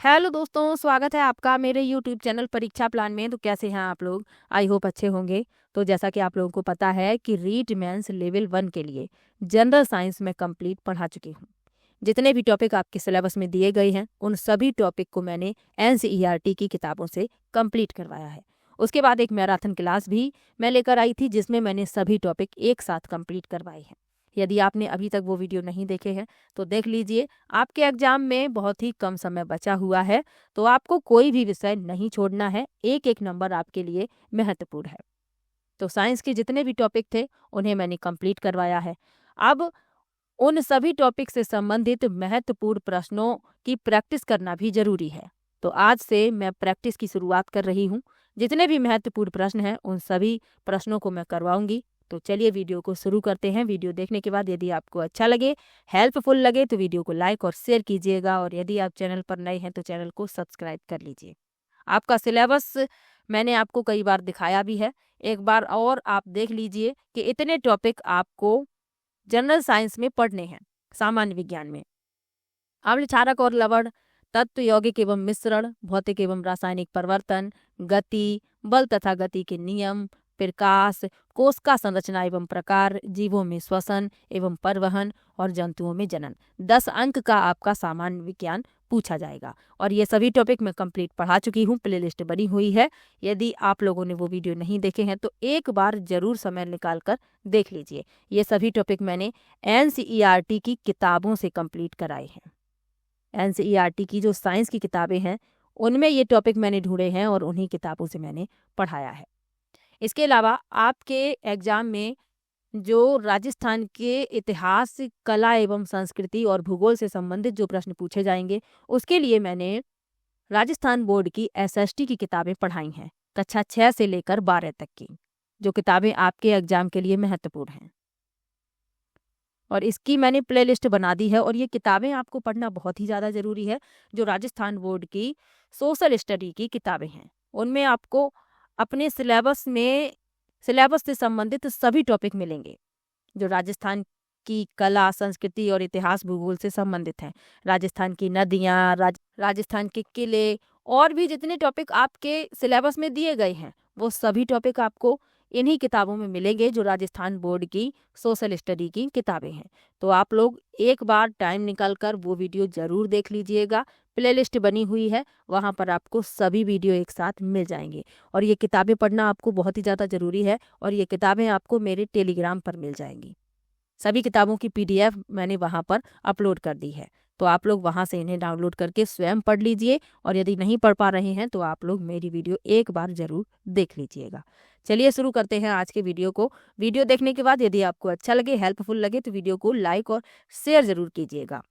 Hello दोस्तों, स्वागत है आपका मेरे यूट्यूब चैनल परीक्षा प्लान में। तो कैसे हैं आप लोग? आई होप अच्छे होंगे। तो जैसा कि आप लोगों को पता है कि रीट मेंस लेवल 1 के लिए जनरल साइंस में कंप्लीट पढ़ा चुकी हूँ। जितने भी टॉपिक आपके सिलेबस में दिए गए हैं उन सभी टॉपिक को मैंने एनसीईआरटी की किताबों से कंप्लीट करवाया है। उसके बाद एक मैराथन क्लास भी मैं लेकर आई थी जिसमें मैंने सभी टॉपिक एक साथ कंप्लीट करवाए हैं। यदि आपने अभी तक वो वीडियो नहीं देखे हैं तो देख लीजिए। आपके एग्जाम में बहुत ही कम समय बचा हुआ है, तो आपको कोई भी विषय नहीं छोड़ना है। एक एक नंबर आपके लिए महत्वपूर्ण है। तो साइंस के जितने भी टॉपिक थे उन्हें मैंने कंप्लीट करवाया है। अब उन सभी टॉपिक से संबंधित महत्वपूर्ण प्रश्नों की प्रैक्टिस करना भी जरूरी है। तो आज से मैं प्रैक्टिस की शुरुआत कर रही हूँ। जितने भी महत्वपूर्ण प्रश्न हैं उन सभी प्रश्नों को मैं करवाऊंगी। तो चलिए वीडियो को शुरू करते हैं। वीडियो देखने के बाद यदि आपको अच्छा लगे, हेल्पफुल लगे तो वीडियो को लाइक और शेयर कीजिएगा, और यदि आप चैनल पर नए हैं तो चैनल को सब्सक्राइब कर लीजिए। आपका सिलेबस मैंने आपको कई बार दिखाया भी है। एक बार और आप देख लीजिए कि इतने टॉपिक आपको जनरल साइंस में पढ़ने हैं। सामान्य विज्ञान में अम्ल, क्षारक और लवण, तत्व, यौगिक एवं मिश्रण, भौतिक एवं रासायनिक परिवर्तन, गति, बल तथा गति के नियम, प्रकाश, कोशिका संरचना एवं प्रकार, जीवों में श्वसन एवं परिवहन और जंतुओं में जनन। 10 अंक का आपका सामान्य विज्ञान पूछा जाएगा। और ये सभी टॉपिक मैं कंप्लीट पढ़ा चुकी हूँ, प्लेलिस्ट बनी हुई है। यदि आप लोगों ने वो वीडियो नहीं देखे हैं तो एक बार जरूर समय निकाल कर देख लीजिए। ये सभी टॉपिक मैंने एनसीईआरटी की किताबों से कंप्लीट कराए हैं। एनसीईआरटी की जो साइंस की किताबें हैं उनमें ये टॉपिक मैंने ढूंढे हैं और उन्हीं किताबों से मैंने पढ़ाया है। इसके अलावा आपके एग्जाम में जो राजस्थान के इतिहास, कला एवं संस्कृति और भूगोल से संबंधित जो प्रश्न पूछे जाएंगे उसके लिए मैंने राजस्थान बोर्ड की एसएसटी की किताबें पढ़ाई हैं, कक्षा 6 से लेकर 12 तक की, जो किताबें आपके एग्जाम के लिए महत्वपूर्ण हैं। और इसकी मैंने प्लेलिस्ट बना दी है और ये किताबें आपको पढ़ना बहुत ही ज़्यादा ज़रूरी है। जो राजस्थान बोर्ड की सोशल स्टडी की किताबें हैं उनमें आपको अपने सिलेबस से संबंधित सभी टॉपिक मिलेंगे जो राजस्थान की कला, संस्कृति और इतिहास, भूगोल से संबंधित हैं। राजस्थान की नदियाँ, राजस्थान के किले और भी जितने टॉपिक आपके सिलेबस में दिए गए हैं वो सभी टॉपिक आपको इन्हीं किताबों में मिलेंगे जो राजस्थान बोर्ड की सोशल स्टडी की किताबें हैं। तो आप लोग एक बार टाइम निकाल कर वो वीडियो ज़रूर देख लीजिएगा। प्लेलिस्ट बनी हुई है, वहाँ पर आपको सभी वीडियो एक साथ मिल जाएंगे। और ये किताबें पढ़ना आपको बहुत ही ज़्यादा ज़रूरी है और ये किताबें आपको मेरे टेलीग्राम पर मिल जाएंगी। सभी किताबों की पीडीएफ मैंने वहाँ पर अपलोड कर दी है, तो आप लोग वहाँ से इन्हें डाउनलोड करके स्वयं पढ़ लीजिए। और यदि नहीं पढ़ पा रहे हैं तो आप लोग मेरी वीडियो एक बार ज़रूर देख लीजिएगा। चलिए शुरू करते हैं आज के वीडियो को। वीडियो देखने के बाद यदि आपको अच्छा लगे, हेल्पफुल लगे तो वीडियो को लाइक और शेयर ज़रूर कीजिएगा।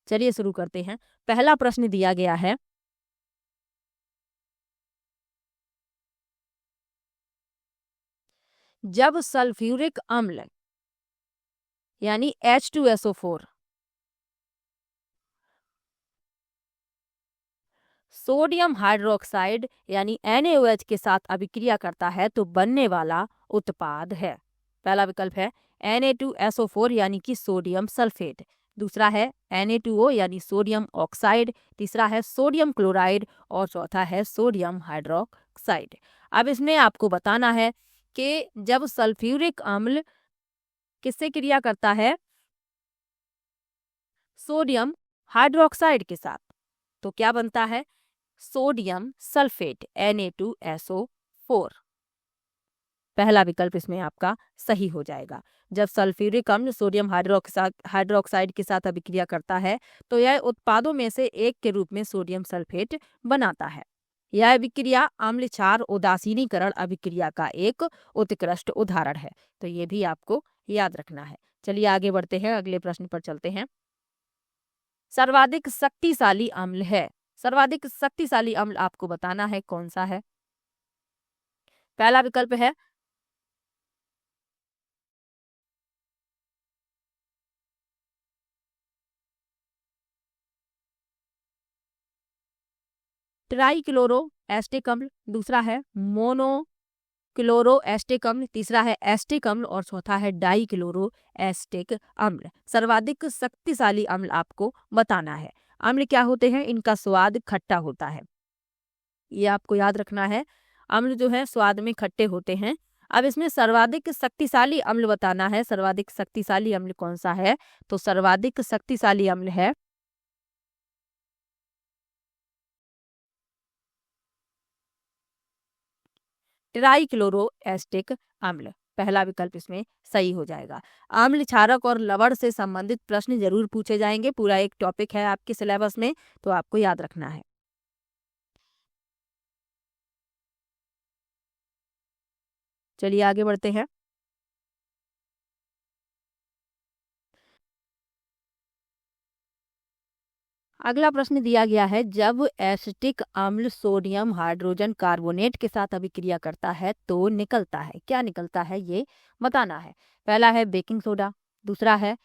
चलिए शुरू करते हैं। पहला प्रश्न दिया गया है, जब सल्फ्यूरिक अम्ल यानी H2SO4 सोडियम हाइड्रोक्साइड यानी NaOH के साथ अभिक्रिया करता है तो बनने वाला उत्पाद है। पहला विकल्प है Na2SO4 यानी कि सोडियम सल्फेट, दूसरा है Na2O यानी सोडियम ऑक्साइड, तीसरा है सोडियम क्लोराइड और चौथा है सोडियम हाइड्रोक्साइड। अब इसमें आपको बताना है कि जब सल्फ्यूरिक अम्ल किससे क्रिया करता है? सोडियम हाइड्रोक्साइड के साथ, तो क्या बनता है? Sodium sulphate Na2SO4। पहला विकल्प इसमें आपका सही हो जाएगा। जब सल्फ्यूरिक अम्ल सोडियम हाइड्रोक्साइड के साथ अभिक्रिया करता है तो यह उत्पादों में से एक के रूप में सोडियम सल्फेट बनाता है। यह अभिक्रिया अम्ल क्षार उदासीनीकरण अभिक्रिया का एक उत्कृष्ट उदाहरण है। तो ये भी आपको याद रखना है। चलिए आगे बढ़ते हैं, अगले प्रश्न पर चलते हैं। सर्वाधिक शक्तिशाली अम्ल है, सर्वाधिक शक्तिशाली अम्ल आपको बताना है कौन सा है। पहला विकल्प है ट्राइक्लोरो एस्टिक अम्ल, दूसरा है मोनो क्लोरो एस्टिक अम्ल, तीसरा है एस्टिक अम्ल और चौथा है डाई क्लोरो एस्टिक अम्ल। सर्वाधिक शक्तिशाली अम्ल आपको बताना है। अम्ल क्या होते हैं? इनका स्वाद खट्टा होता है, ये आपको याद रखना है। अम्ल जो है स्वाद में खट्टे होते हैं। अब इसमें सर्वाधिक शक्तिशाली अम्ल बताना है। सर्वाधिक शक्तिशाली अम्ल कौन सा है? तो सर्वाधिक शक्तिशाली अम्ल है ट्राइक्लोरो एस्टिक अम्ल। पहला विकल्प इसमें सही हो जाएगा। अम्ल क्षारक और लवण से संबंधित प्रश्न जरूर पूछे जाएंगे। पूरा एक टॉपिक है आपके सिलेबस में, तो आपको याद रखना है। चलिए आगे बढ़ते हैं। अगला प्रश्न दिया गया है, जब एसिटिक अम्ल सोडियम हाइड्रोजन कार्बोनेट के साथ अभिक्रिया करता है तो निकलता है, क्या निकलता है ये बताना है। पहला है बेकिंग सोडा, दूसरा है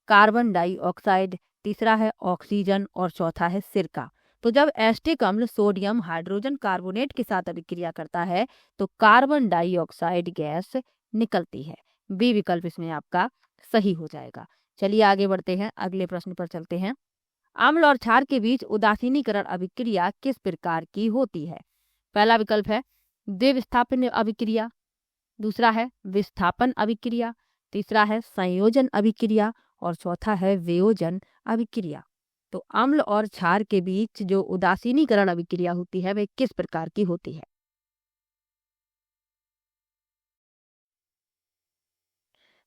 कार्बन डाइऑक्साइड, तीसरा है ऑक्सीजन और चौथा है सिरका। तो जब एसिटिक अम्ल सोडियम हाइड्रोजन कार्बोनेट के साथ अभिक्रिया करता है तो कार्बन डाइऑक्साइड गैस निकलती है। बी विकल्प इसमें आपका सही हो जाएगा। चलिए आगे बढ़ते हैं, अगले प्रश्न पर चलते हैं। अम्ल और क्षार के बीच उदासीनीकरण अभिक्रिया किस प्रकार की होती है? पहला विकल्प है द्विविस्थापन अभिक्रिया, दूसरा है विस्थापन अभिक्रिया, तीसरा है संयोजन अभिक्रिया और चौथा है वियोजन अभिक्रिया। तो अम्ल और क्षार के बीच जो उदासीनीकरण अभिक्रिया होती है वह किस प्रकार की होती है?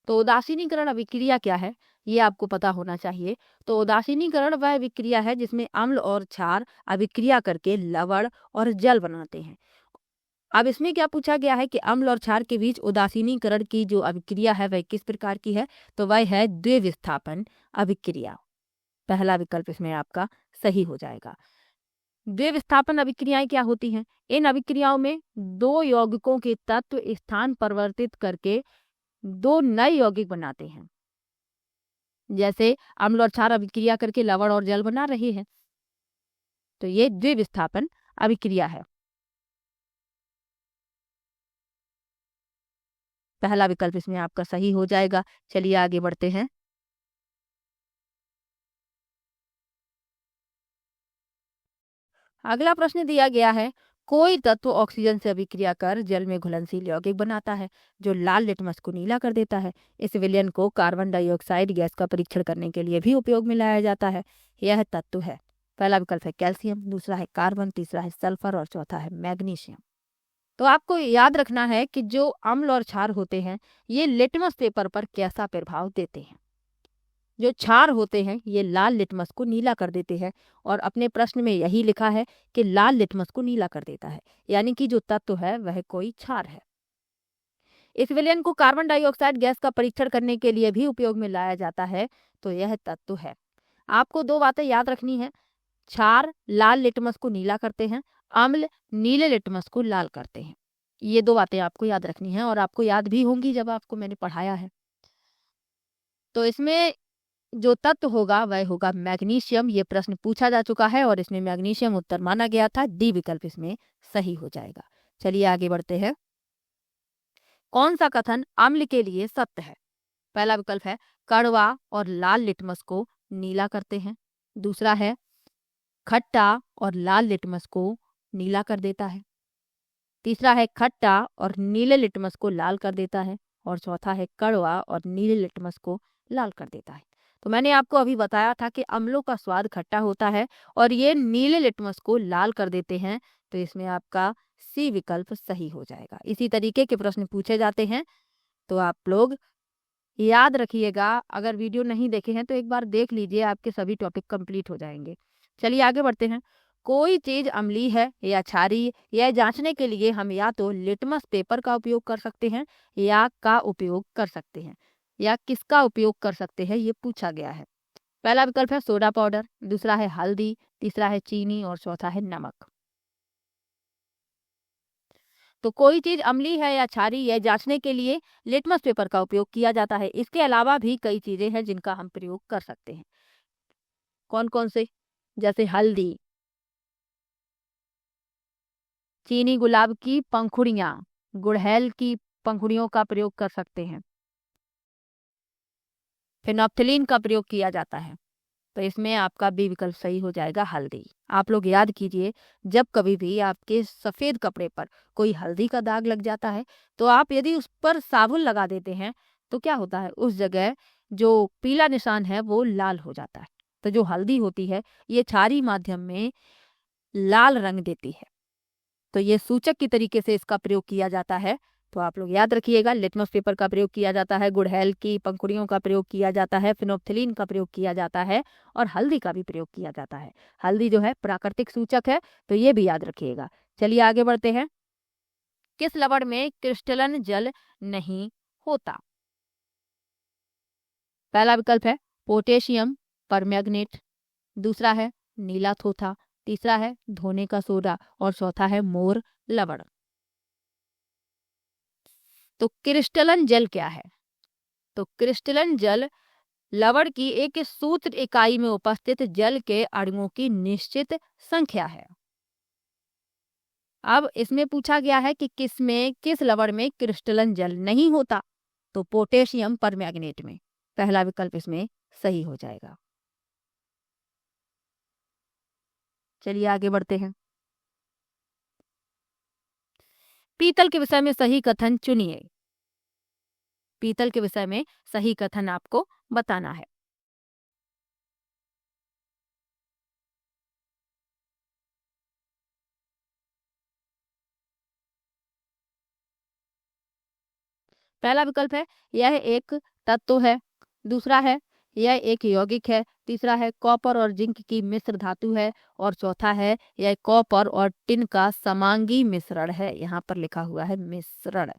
तो उदासीनीकरण अभिक्रिया क्या है, ये आपको पता होना चाहिए। तो उदासीनीकरण वह अभिक्रिया है जिसमें अम्ल और क्षार अभिक्रिया करके लवण और जल बनाते हैं। अब इसमें क्या पूछा गया है कि अम्ल और क्षार के बीच उदासीनीकरण की जो अभिक्रिया है वह किस प्रकार की है? तो वह है द्विविस्थापन अभिक्रिया। पहला विकल्प इसमें आपका सही हो जाएगा। द्विविस्थापन अभिक्रियाएं क्या होती हैं? इन अभिक्रियाओं में दो यौगिकों के तत्व स्थान परिवर्तित करके दो नए यौगिक बनाते हैं। जैसे अम्ल और क्षार अभिक्रिया करके लवण और जल बना रहे हैं, तो ये द्विविस्थापन अभिक्रिया है। पहला विकल्प इसमें आपका सही हो जाएगा। चलिए आगे बढ़ते हैं। अगला प्रश्न दिया गया है, कोई तत्व ऑक्सीजन से अभिक्रिया कर जल में घुलनशील यौगिक बनाता है जो लाल लिटमस को नीला कर देता है। इस विलयन को कार्बन डाइऑक्साइड गैस का परीक्षण करने के लिए भी उपयोग में लाया जाता है। यह तत्व है, पहला विकल्प है कैल्शियम, दूसरा है कार्बन, तीसरा है सल्फर और चौथा है मैग्नीशियम। तो आपको याद रखना है कि जो अम्ल और क्षार होते हैं ये लिटमस पेपर पर कैसा प्रभाव देते हैं। जो क्षार होते हैं ये लाल लिटमस को नीला कर देते हैं, और अपने प्रश्न में यही लिखा है कि लाल लिटमस को नीला कर देता है, यानी कि जो तत्व है वह कोई क्षार है। इस विलयन को कार्बन डाइऑक्साइड गैस का परीक्षण करने के लिए भी उपयोग में लाया जाता है। तो यह तत्व है। आपको दो बातें याद रखनी है, क्षार लाल लिटमस को नीला करते हैं, अम्ल नीले लिटमस को लाल करते हैं। ये दो बातें आपको याद रखनी है और आपको याद भी होंगी जब आपको मैंने पढ़ाया है। तो इसमें जो तत्व होगा वह होगा मैग्नीशियम। ये प्रश्न पूछा जा चुका है और इसमें मैग्नीशियम उत्तर माना गया था। डी विकल्प इसमें सही हो जाएगा। चलिए आगे बढ़ते हैं। कौन सा कथन अम्ल के लिए सत्य है? पहला विकल्प है कड़वा और लाल लिटमस को नीला करते हैं, दूसरा है खट्टा और लाल लिटमस को नीला कर देता है, तीसरा है खट्टा और नीले लिटमस को लाल कर देता है और चौथा है कड़वा और नीले लिटमस को लाल कर देता है। तो मैंने आपको अभी बताया था कि अम्लों का स्वाद खट्टा होता है और ये नीले लिटमस को लाल कर देते हैं। तो इसमें आपका सी विकल्प सही हो जाएगा। इसी तरीके के प्रश्न पूछे जाते हैं, तो आप लोग याद रखिएगा। अगर वीडियो नहीं देखे हैं तो एक बार देख लीजिए, आपके सभी टॉपिक कंप्लीट हो जाएंगे। चलिए आगे बढ़ते हैं। कोई चीज अम्लीय है या क्षारीय यह जांचने के लिए हम या तो लिटमस पेपर का उपयोग कर सकते हैं या का उपयोग कर सकते हैं, या किसका उपयोग कर सकते हैं ये पूछा गया है। पहला विकल्प है सोडा पाउडर, दूसरा है हल्दी, तीसरा है चीनी और चौथा है नमक। तो कोई चीज अम्लीय है या क्षारीय यह जांचने के लिए लिटमस पेपर का उपयोग किया जाता है। इसके अलावा भी कई चीजें हैं जिनका हम प्रयोग कर सकते हैं। कौन कौन से? जैसे हल्दी, चीनी गुलाब की पंखुड़ियाँ, गुड़हल की पंखुड़ियों का प्रयोग कर सकते हैं, फिनोप्थिलीन का प्रयोग किया जाता है। तो इसमें आपका बी विकल्प सही हो जाएगा, हल्दी। आप लोग याद कीजिए, जब कभी भी आपके सफेद कपड़े पर कोई हल्दी का दाग लग जाता है, तो आप यदि उस पर साबुन लगा देते हैं तो क्या होता है, उस जगह जो पीला निशान है वो लाल हो जाता है। तो जो हल्दी होती है ये क्षारीय माध्यम में लाल रंग देती है, तो ये सूचक की तरीके से इसका प्रयोग किया जाता है। तो आप लोग याद रखिएगा, लिटमस पेपर का प्रयोग किया जाता है, गुड़हल की पंखुड़ियों का प्रयोग किया जाता है, फिनोप्थिलीन का प्रयोग किया जाता है और हल्दी का भी प्रयोग किया जाता है। हल्दी जो है प्राकृतिक सूचक है, तो ये भी याद रखिएगा। चलिए आगे बढ़ते हैं। किस लवण में क्रिस्टलन जल नहीं होता? पहला विकल्प है पोटेशियम परमैंगनेट, दूसरा है नीला थोथा, तीसरा है धोने का सोडा और चौथा है मोर लवण। तो क्रिस्टलन जल क्या है? तो क्रिस्टलन जल लवण की एक सूत्र इकाई में उपस्थित जल के अणुओं की निश्चित संख्या है। अब इसमें पूछा गया है कि किस लवण में क्रिस्टलन जल नहीं होता? तो पोटेशियम परमैंगनेट में। पहला विकल्प इसमें सही हो जाएगा। चलिए आगे बढ़ते हैं। पीतल के विषय में सही कथन चुनिए। पीतल के विषय में सही कथन आपको बताना है। पहला विकल्प है यह एक तत्व है, दूसरा है यह एक यौगिक है, तीसरा है कॉपर और जिंक की मिश्र धातु है और चौथा है यह कॉपर और टिन का समांगी मिश्रण है। यहाँ पर लिखा हुआ है मिश्रण।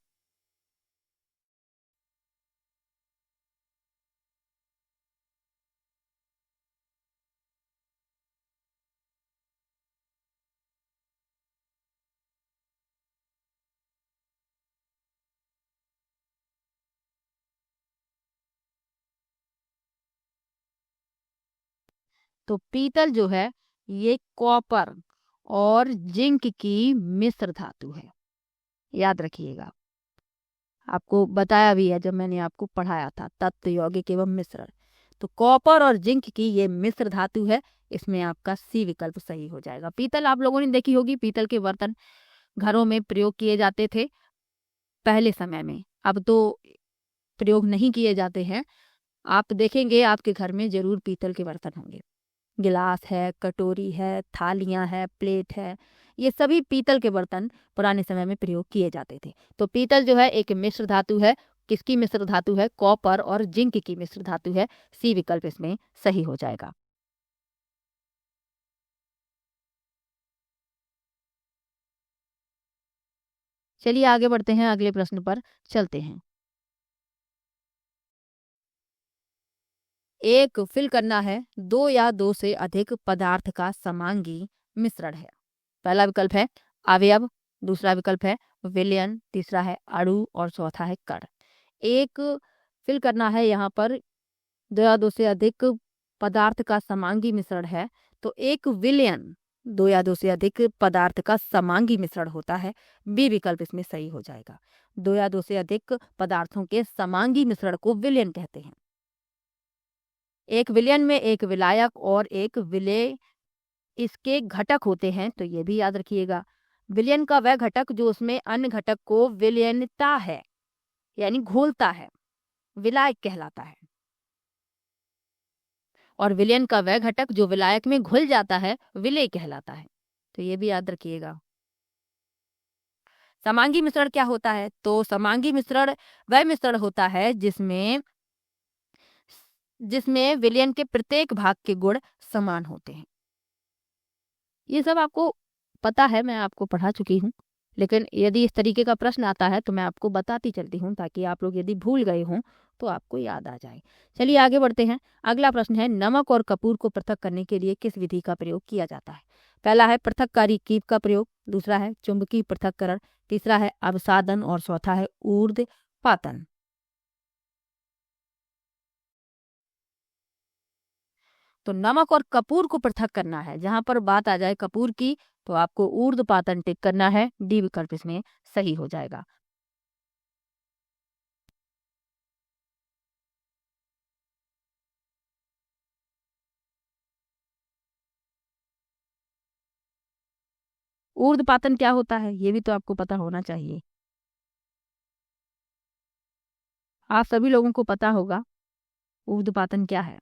तो पीतल जो है ये कॉपर और जिंक की मिश्र धातु है, याद रखिएगा। आपको बताया भी है जब मैंने आपको पढ़ाया था तत्व यौगिक एवं मिश्रण। तो कॉपर और जिंक की ये मिश्र धातु है, इसमें आपका सी विकल्प सही हो जाएगा। पीतल आप लोगों ने देखी होगी, पीतल के बर्तन घरों में प्रयोग किए जाते थे पहले समय में, अब तो प्रयोग नहीं किए जाते हैं। आप देखेंगे आपके घर में जरूर पीतल के बर्तन होंगे, गिलास है, कटोरी है, थालियां है, प्लेट है, ये सभी पीतल के बर्तन पुराने समय में प्रयोग किए जाते थे। तो पीतल जो है एक मिश्र धातु है। किसकी मिश्र धातु है? कॉपर और जिंक की मिश्र धातु है। सी विकल्प इसमें सही हो जाएगा। चलिए आगे बढ़ते हैं, अगले प्रश्न पर चलते हैं। एक फिल करना है, दो या दो से अधिक पदार्थ का समांगी मिश्रण है। पहला विकल्प है अवयव, दूसरा विकल्प है विलयन, तीसरा है अणु और चौथा है कण। एक फिल करना है, यहाँ पर दो या दो से अधिक पदार्थ का समांगी मिश्रण है। तो एक विलयन दो या दो से अधिक पदार्थ का समांगी मिश्रण होता है। बी विकल्प इसमें सही हो जाएगा। दो या दो से अधिक पदार्थों के समांगी मिश्रण को विलयन कहते हैं। एक विलयन में एक विलायक और एक विलेय इसके घटक होते हैं, तो ये भी याद रखिएगा। विलयन का वह घटक जो उसमें अन्य घटक को विलयनता है, यानी घोलता है, विलायक कहलाता है। और विलयन का वह घटक जो विलायक में घुल जाता है, विलेय कहलाता है। तो ये भी याद रखिएगा। समांगी मिश्रण क्या होता है? तो समांगी मिश्रण वह मिश्रण होता है जिसमें जिसमें विलयन के प्रत्येक भाग के गुण समान होते हैं। ये सब आपको पता है, मैं आपको पढ़ा चुकी हूँ, लेकिन यदि इस तरीके का प्रश्न आता है तो मैं आपको बताती चलती हूँ, ताकि आप लोग यदि भूल गए हों तो आपको याद आ जाए। चलिए आगे बढ़ते हैं। अगला प्रश्न है, नमक और कपूर को पृथक करने के लिए किस विधि का प्रयोग किया जाता है? पहला है पृथककारी कीप का प्रयोग, दूसरा है चुंबकीय पृथक्करण, तीसरा है अवसादन और चौथा है ऊर्ध्वपातन। तो नमक और कपूर को पृथक करना है, जहां पर बात आ जाए कपूर की तो आपको ऊर्ध्वपातन टिक करना है। डी विकल्प इसमें सही हो जाएगा। ऊर्ध्वपातन क्या होता है ये भी तो आपको पता होना चाहिए। आप सभी लोगों को पता होगा ऊर्ध्वपातन क्या है।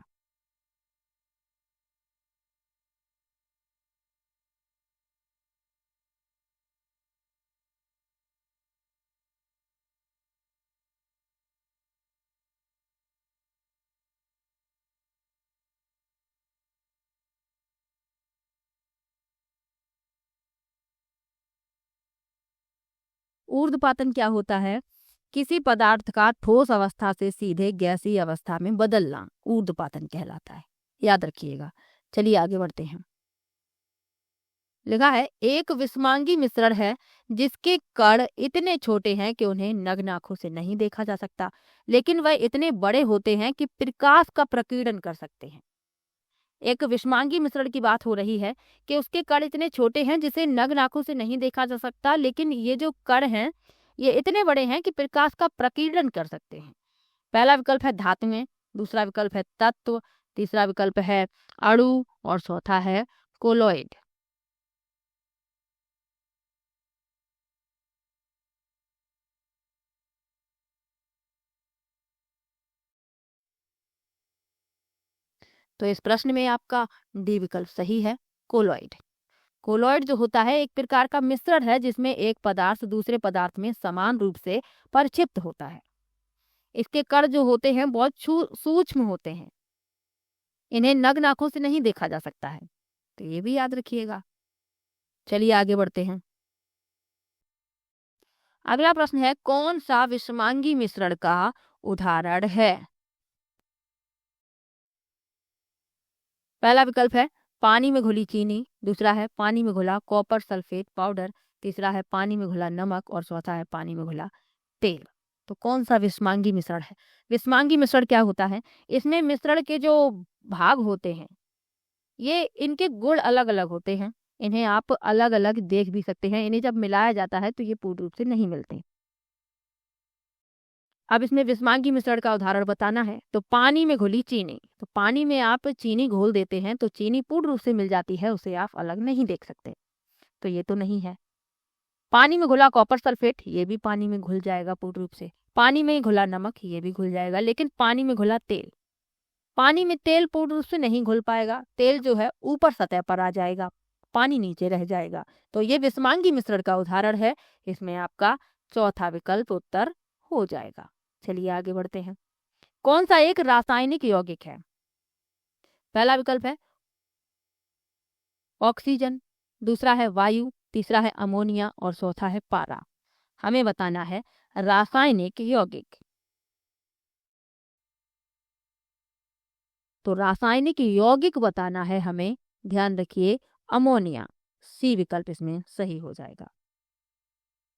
ऊर्ध्वपातन क्या होता है? किसी पदार्थ का ठोस अवस्था से सीधे गैसीय अवस्था में बदलना ऊर्ध्वपातन कहलाता है। याद रखिएगा। चलिए आगे बढ़ते हैं। लिखा है एक विषमांगी मिश्रण है जिसके कण इतने छोटे हैं कि उन्हें नग्न आंखों से नहीं देखा जा सकता, लेकिन वह इतने बड़े होते हैं कि प्रकाश का प्रकीर्णन कर सकते हैं। एक विषमांगी मिश्रण की बात हो रही है कि उसके कण इतने छोटे हैं जिसे नग्न आंखों से नहीं देखा जा सकता, लेकिन ये जो कण हैं ये इतने बड़े हैं कि प्रकाश का प्रकीर्णन कर सकते हैं। पहला विकल्प है धातुएं, दूसरा विकल्प है तत्व, तीसरा विकल्प है अणु और चौथा है कोलोइड। तो इस प्रश्न में आपका डी विकल्प सही है, कोलोइड। कोलोइड जो होता है एक प्रकार का मिश्रण है जिसमें एक पदार्थ दूसरे पदार्थ में समान रूप से परिक्षिप्त होता है। इसके कण जो होते हैं बहुत सूक्ष्म होते हैं, इन्हें नग्न आंखों से नहीं देखा जा सकता है, तो ये भी याद रखिएगा। चलिए आगे बढ़ते हैं। अगला प्रश्न है कौन सा विषमांगी मिश्रण का उदाहरण है? पहला विकल्प है पानी में घुली चीनी, दूसरा है पानी में घुला कॉपर सल्फेट पाउडर, तीसरा है पानी में घुला नमक और चौथा है पानी में घुला तेल। तो कौन सा विषमांगी मिश्रण है? विषमांगी मिश्रण क्या होता है? इसमें मिश्रण के जो भाग होते हैं ये इनके गुण अलग अलग होते हैं। इन्हें आप अलग अलग देख भी सकते हैं, इन्हें जब मिलाया जाता है तो ये पूर्ण रूप से नहीं मिलते। अब इसमें विषमांगी मिश्रण का उदाहरण बताना है तो पानी में घुली चीनी, तो पानी में आप चीनी घोल देते हैं तो चीनी पूर्ण रूप से मिल जाती है, उसे आप अलग नहीं देख सकते, तो ये तो नहीं है। पानी में घुला कॉपर सल्फेट, ये भी पानी में घुल जाएगा पूर्ण रूप से। पानी में घुला नमक, ये भी घुल जाएगा, लेकिन पानी में घुला तेल, पानी में तेल पूर्ण रूप से नहीं घुल पाएगा। तेल जो है ऊपर सतह पर आ जाएगा, पानी नीचे रह जाएगा। तो ये विषमांगी मिश्रण का उदाहरण है। इसमें आपका चौथा विकल्प उत्तर हो जाएगा। चलिए आगे बढ़ते हैं। कौन सा एक रासायनिक यौगिक है? पहला विकल्प है ऑक्सीजन, दूसरा है वायु, तीसरा है अमोनिया और चौथा है पारा। हमें बताना है रासायनिक यौगिक। तो रासायनिक यौगिक बताना है हमें, ध्यान रखिए अमोनिया। सी विकल्प इसमें सही हो जाएगा।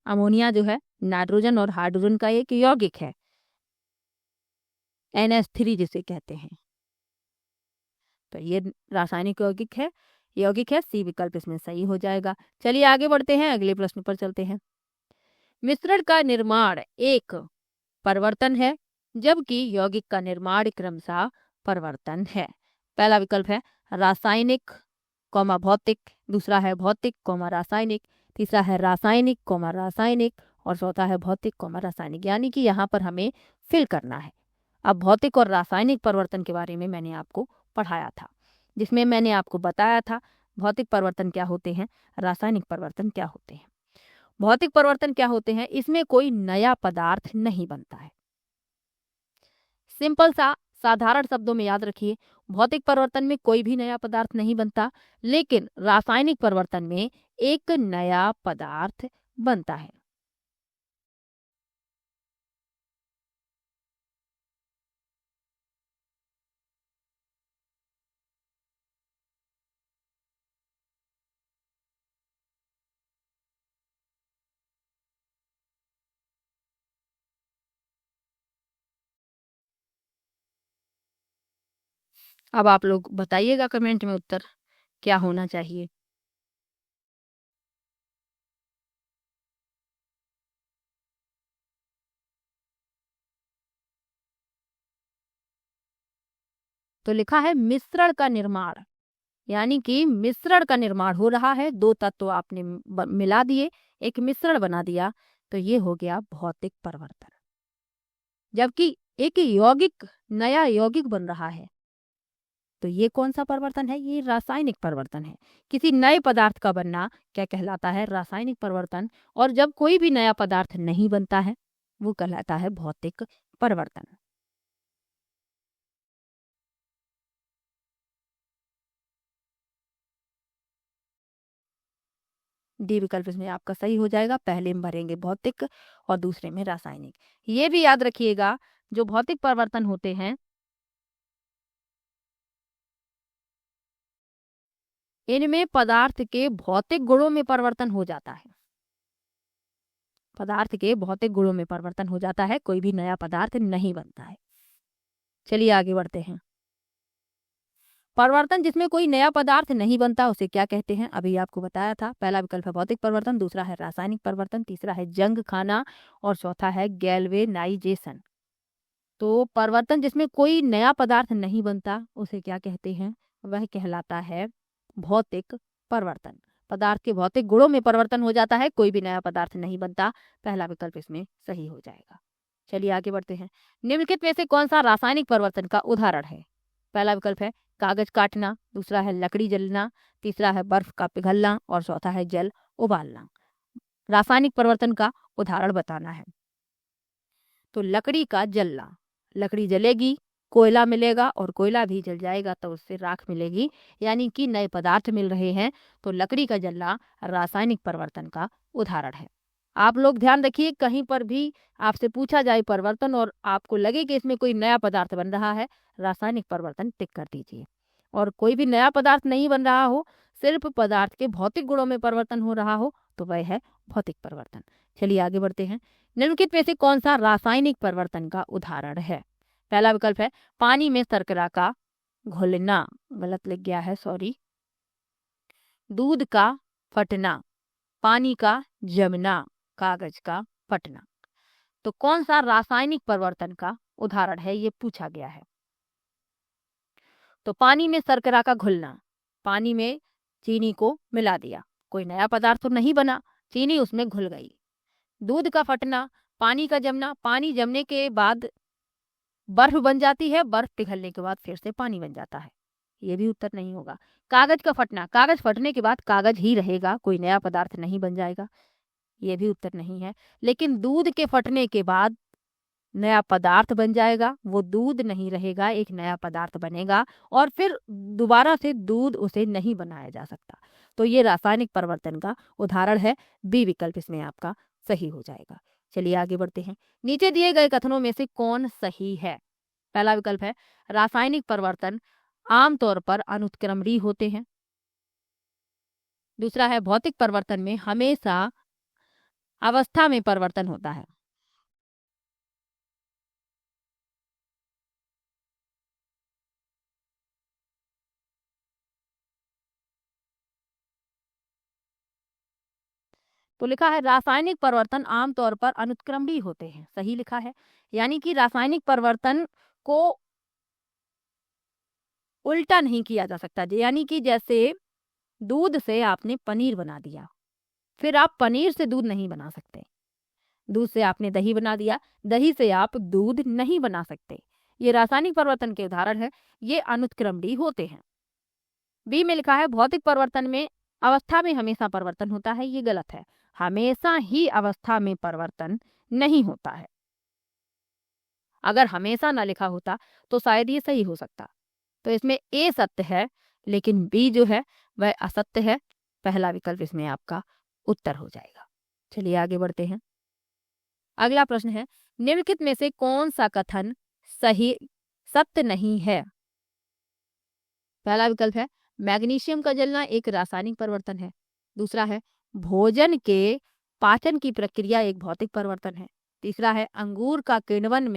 अमोनिया जो है नाइट्रोजन और हाइड्रोजन का एक यौगिक है, NH3 जिसे कहते हैं। तो ये रासायनिक यौगिक है, सी विकल्प इसमें सही हो जाएगा। चलिए आगे बढ़ते हैं, अगले प्रश्न पर चलते हैं। मिश्रण का निर्माण एक परिवर्तन है जबकि यौगिक का निर्माण क्रमशः परिवर्तन है। पहला विकल्प है रासायनिक कौमा भौतिक, दूसरा है भौतिक कौमा रासायनिक, तीसरा है रासायनिक कौमा रासायनिक और चौथा है भौतिक कौमा रासायनिक। यानी कि यहाँ पर हमें फिल करना है। अब भौतिक और रासायनिक परिवर्तन के बारे में मैंने आपको पढ़ाया था, जिसमें मैंने आपको बताया था भौतिक परिवर्तन क्या होते हैं, रासायनिक परिवर्तन क्या होते हैं। भौतिक परिवर्तन क्या होते हैं? इसमें कोई नया पदार्थ नहीं बनता है। सिंपल सा साधारण शब्दों में याद रखिए, भौतिक परिवर्तन में कोई भी नया पदार्थ नहीं बनता, लेकिन रासायनिक परिवर्तन में एक नया पदार्थ बनता है। अब आप लोग बताइएगा कमेंट में उत्तर क्या होना चाहिए। तो लिखा है मिश्रण का निर्माण, यानी कि मिश्रण का निर्माण हो रहा है, दो तत्व आपने मिला दिए, एक मिश्रण बना दिया, तो ये हो गया भौतिक परिवर्तन। जबकि एक यौगिक, नया यौगिक बन रहा है, तो ये कौन सा परिवर्तन है? ये रासायनिक परिवर्तन है। किसी नए पदार्थ का बनना क्या कहलाता है? रासायनिक परिवर्तन। और जब कोई भी नया पदार्थ नहीं बनता है, वो कहलाता है भौतिक परिवर्तन। डी विकल्प इसमें आपका सही हो जाएगा। पहले में भरेंगे भौतिक और दूसरे में रासायनिक। ये भी याद रखिएगा, जो भौतिक परिवर्तन होते हैं, इनमें पदार्थ के भौतिक गुणों में परिवर्तन हो जाता है। पदार्थ के भौतिक गुणों में परिवर्तन हो जाता है, कोई भी नया पदार्थ नहीं बनता है। चलिए आगे बढ़ते हैं। परिवर्तन जिसमें कोई नया पदार्थ नहीं बनता उसे क्या कहते हैं? अभी आपको बताया था। पहला विकल्प है भौतिक परिवर्तन, दूसरा है रासायनिक परिवर्तन, तीसरा है जंग खाना और चौथा है गैल्वेनाइजेशन। तो परिवर्तन जिसमें कोई नया पदार्थ नहीं बनता उसे क्या कहते हैं? वह कहलाता है भौतिक परिवर्तन। पदार्थ के भौतिक गुणों में परिवर्तन हो जाता है, कोई भी नया पदार्थ नहीं बनता। पहला विकल्प इसमें सही हो जाएगा। चलिए आगे बढ़ते हैं। निम्नलिखित में से कौन सा रासायनिक परिवर्तन का उदाहरण है? पहला विकल्प है कागज काटना, दूसरा है लकड़ी जलना, तीसरा है बर्फ का पिघलना और चौथा है जल उबालना। रासायनिक परिवर्तन का उदाहरण बताना है। तो लकड़ी का जलना, लकड़ी जलेगी, कोयला मिलेगा और कोयला भी जल जाएगा तो उससे राख मिलेगी, यानी कि नए पदार्थ मिल रहे हैं। तो लकड़ी का जलना रासायनिक परिवर्तन का उदाहरण है। आप लोग ध्यान रखिए, कहीं पर भी आपसे पूछा जाए परिवर्तन और आपको लगे कि इसमें कोई नया पदार्थ बन रहा है, रासायनिक परिवर्तन टिक कर दीजिए। और कोई भी नया पदार्थ नहीं बन रहा हो, सिर्फ पदार्थ के भौतिक गुणों में परिवर्तन हो रहा हो, तो वह है भौतिक परिवर्तन। चलिए आगे बढ़ते हैं। निम्नलिखित में से कौन सा रासायनिक परिवर्तन का उदाहरण है? पहला विकल्प है पानी में शर्करा का घुलना, गलत लिख गया है, सॉरी। दूध का फटना, पानी का जमना, कागज का फटना। तो कौन सा रासायनिक परिवर्तन का उदाहरण है, ये पूछा गया है। तो पानी में शर्करा का घुलना, पानी में चीनी को मिला दिया, कोई नया पदार्थ तो नहीं बना, चीनी उसमें घुल गई। दूध का फटना, पानी का जमना, पानी जमने के बाद बर्फ बन जाती है, बर्फ पिघलने के बाद फिर से पानी बन जाता है, ये भी उत्तर नहीं होगा। कागज का फटना, कागज फटने के बाद कागज ही रहेगा, कोई नया पदार्थ नहीं बन जाएगा, ये भी उत्तर नहीं है। लेकिन दूध के फटने के बाद नया पदार्थ बन जाएगा, वो दूध नहीं रहेगा, एक नया पदार्थ बनेगा और फिर दोबारा से दूध उसे नहीं बनाया जा सकता। तो ये रासायनिक परिवर्तन का उदाहरण है। बी विकल्प इसमें आपका सही हो जाएगा। चलिए आगे बढ़ते हैं। नीचे दिए गए कथनों में से कौन सही है? पहला विकल्प है रासायनिक परिवर्तन आमतौर पर अनुत्क्रमणीय होते हैं। दूसरा है भौतिक परिवर्तन में हमेशा अवस्था में परिवर्तन होता है। तो लिखा है रासायनिक परिवर्तन आमतौर पर अनुत्क्रमणीय होते हैं, सही लिखा है। यानी कि रासायनिक परिवर्तन को उल्टा नहीं किया जा सकता। यानी कि जैसे दूध से आपने पनीर बना दिया, फिर आप पनीर से दूध नहीं बना सकते। दूध से आपने दही बना दिया, दही से आप दूध नहीं बना सकते। ये रासायनिक परिवर्तन के उदाहरण है, ये अनुत्क्रमणीय होते हैं। बी में लिखा है भौतिक परिवर्तन में अवस्था में हमेशा परिवर्तन होता है, ये गलत है। हमेशा ही अवस्था में परिवर्तन नहीं होता है। अगर हमेशा ना लिखा होता तो शायद ये सही हो सकता। तो इसमें ए सत्य है, लेकिन बी जो है वह असत्य है। पहला विकल्प इसमें आपका उत्तर हो जाएगा। चलिए आगे बढ़ते हैं। अगला प्रश्न है निम्नलिखित में से कौन सा कथन सही सत्य नहीं है? पहला विकल्प है मैग्नीशियम का जलना एक रासायनिक परिवर्तन है। दूसरा है भोजन के पाचन की प्रक्रिया एक भौतिक परिवर्तन है। तीसरा है अंगूर का किण्वन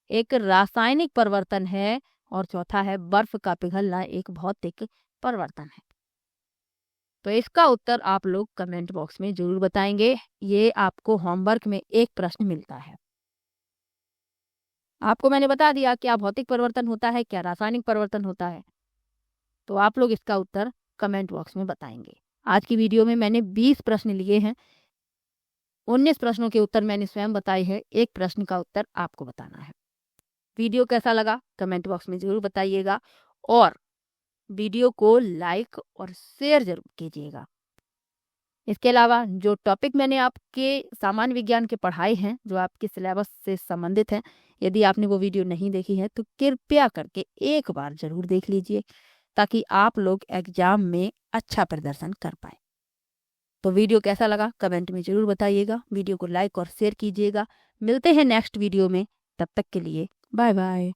एक रासायनिक परिवर्तन है। और चौथा है बर्फ का पिघलना एक भौतिक परिवर्तन है। तो इसका उत्तर आप लोग कमेंट बॉक्स में जरूर बताएंगे। ये आपको होमवर्क में एक प्रश्न मिलता है। आपको मैंने बता दिया क्या भौतिक परिवर्तन होता है, क्या रासायनिक परिवर्तन होता है। तो आप लोग इसका उत्तर कमेंट बॉक्स में बताएंगे। आज की वीडियो में मैंने 20 प्रश्न लिए हैं, 19 प्रश्नों के उत्तर मैंने स्वयं बताए हैं, एक प्रश्न का उत्तर आपको बताना है। वीडियो कैसा लगा कमेंट बॉक्स में जरूर बताइएगा और वीडियो को लाइक और शेयर जरूर कीजिएगा। इसके अलावा जो टॉपिक मैंने आपके सामान्य विज्ञान के पढ़ाए हैं, जो आपके सिलेबस से संबंधित हैं, यदि आपने वो वीडियो नहीं देखी है तो कृपया करके एक बार जरूर देख लीजिए, ताकि आप लोग एग्जाम में अच्छा प्रदर्शन कर पाए। तो वीडियो कैसा लगा कमेंट में जरूर बताइएगा, वीडियो को लाइक और शेयर कीजिएगा। मिलते हैं नेक्स्ट वीडियो में, तब तक के लिए बाय बाय।